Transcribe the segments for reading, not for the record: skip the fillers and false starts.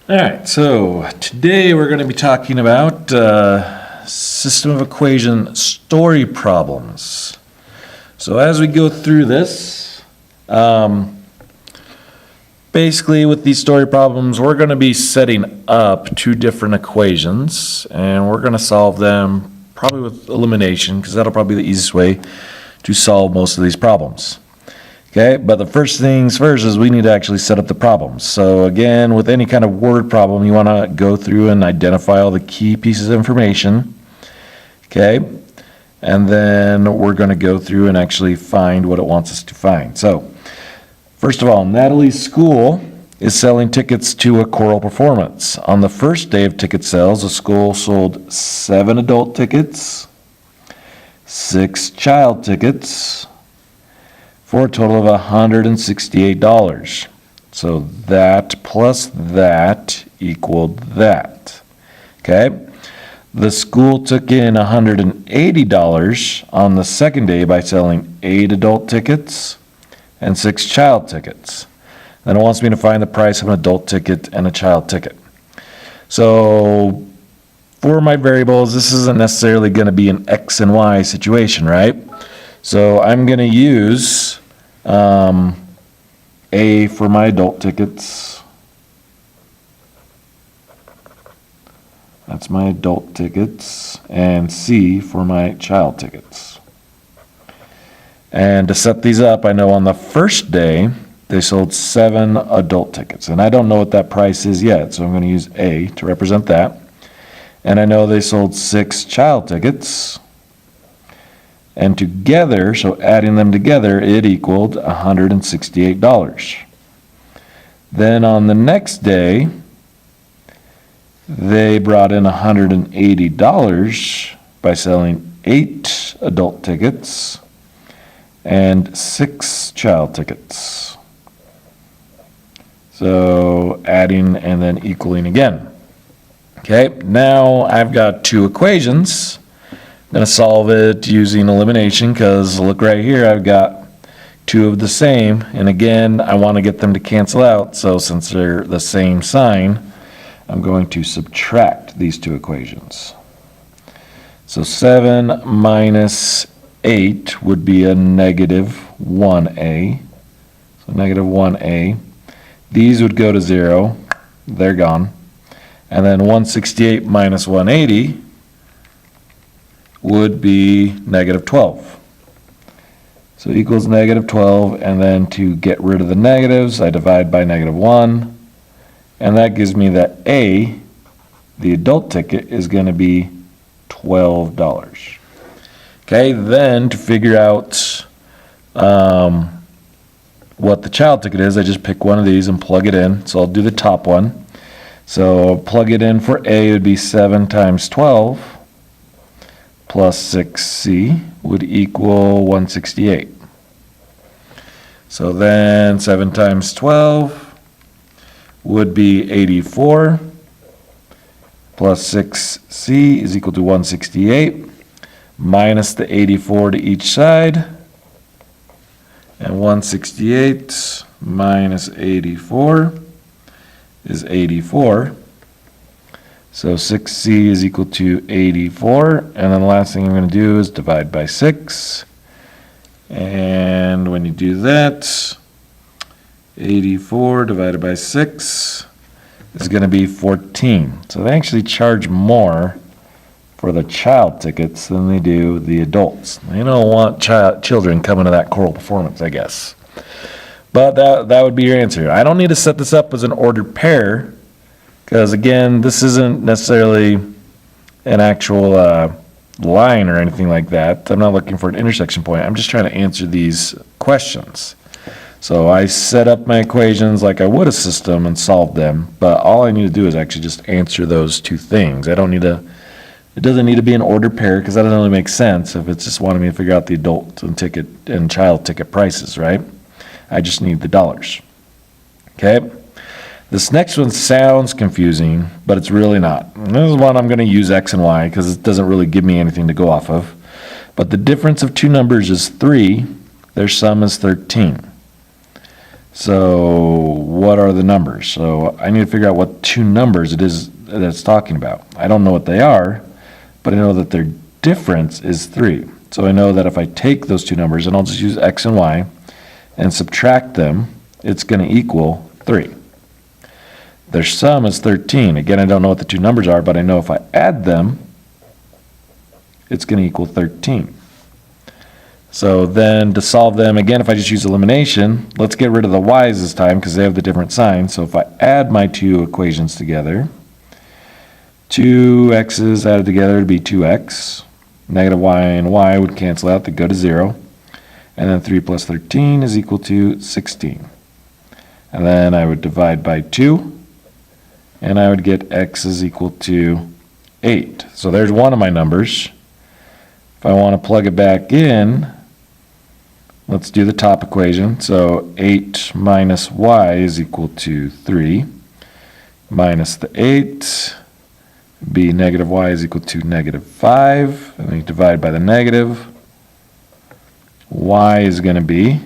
All right, so today we're going to be talking about system of equation story problems. So as we go through this, basically with these story problems, we're going to be setting up two different equations, and we're going to solve them probably with elimination, because that'll probably be the easiest way to solve most of these problems. Okay, but the first things first is we need to actually set up the problems. So again, with any kind of word problem, you want to go through and identify all the key pieces of information. Okay, and then we're going to go through and actually find what it wants us to find. So first of all, Natalie's school is selling tickets to a choral performance. On the first day of ticket sales, the school sold 7 adult tickets, 6 child tickets, for a total of $168. So that plus that equaled that. Okay? The school took in $180 on the second day by selling 8 adult tickets and 6 child tickets. Then it wants me to find the price of an adult ticket and a child ticket. So for my variables, this isn't necessarily going to be an X and Y situation, right? So I'm going to use A for my adult tickets. That's my adult tickets. And C for my child tickets. And to set these up, I know on the first day, they sold 7 adult tickets. And I don't know what that price is yet, so I'm going to use A to represent that. And I know they sold 6 child tickets. And together, so adding them together, it equaled $168. Then on the next day, they brought in $180 by selling 8 adult tickets and 6 child tickets. So adding and then equaling again. Okay, now I've got two equations. I'm going to solve it using elimination because look right here, I've got 2 of the same, and again I want to get them to cancel out, so since they're the same sign, I'm going to subtract these 2 equations. So 7 minus 8 would be a negative 1a, so negative 1a. These would go to 0, they're gone, and then 168 minus 180 would be negative 12. So equals negative 12, and then to get rid of the negatives, I divide by negative 1, and that gives me that A, the adult ticket, is going to be $12. Okay, then to figure out what the child ticket is, I just pick one of these and plug it in. So I'll do the top one. So plug it in for A, it would be 7 times 12. Plus 6c would equal 168. So then 7 times 12 would be 84. Plus 6c is equal to 168. Minus the 84 to each side. And 168 minus 84 is 84. So 6c is equal to 84, and then the last thing I'm going to do is divide by 6. And when you do that, 84 divided by 6 is going to be 14. So they actually charge more for the child tickets than they do the adults. They don't want children coming to that choral performance, I guess. But that would be your answer. I don't need to set this up as an ordered pair, because again, this isn't necessarily an actual line or anything like that. I'm not looking for an intersection point. I'm just trying to answer these questions. So I set up my equations like I would a system and solve them, but all I need to do is actually just answer those 2 things. It doesn't need to be an ordered pair, because that doesn't really make sense if it's just wanting me to figure out the adult and ticket and child ticket prices, right? I just need the dollars. Okay? This next one sounds confusing, but it's really not. And this is one I'm going to use X and Y because it doesn't really give me anything to go off of. But the difference of 2 numbers is 3. Their sum is 13. So what are the numbers? So I need to figure out what two numbers it is that it's talking about. I don't know what they are, but I know that their difference is 3. So I know that if I take those two numbers, and I'll just use x and y, and subtract them, it's going to equal 3. Their sum is 13. Again, I don't know what the two numbers are, but I know if I add them, it's going to equal 13. So then to solve them, again, if I just use elimination, let's get rid of the y's this time because they have the different signs. So if I add my two equations together, 2 x's added together would be 2x. Negative y and y would cancel out, they go to 0. And then 3 plus 13 is equal to 16. And then I would divide by 2, and I would get x is equal to 8. So there's one of my numbers. If I want to plug it back in, let's do the top equation. So 8 minus y is equal to 3. Minus the 8, be negative y is equal to negative 5. And then you divide by the negative. Y is going to be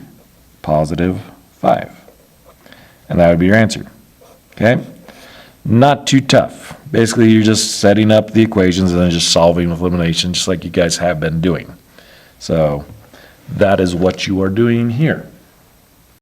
positive 5. And that would be your answer. Okay? Not too tough. Basically, you're just setting up the equations and then just solving with elimination, just like you guys have been doing. So that is what you are doing here.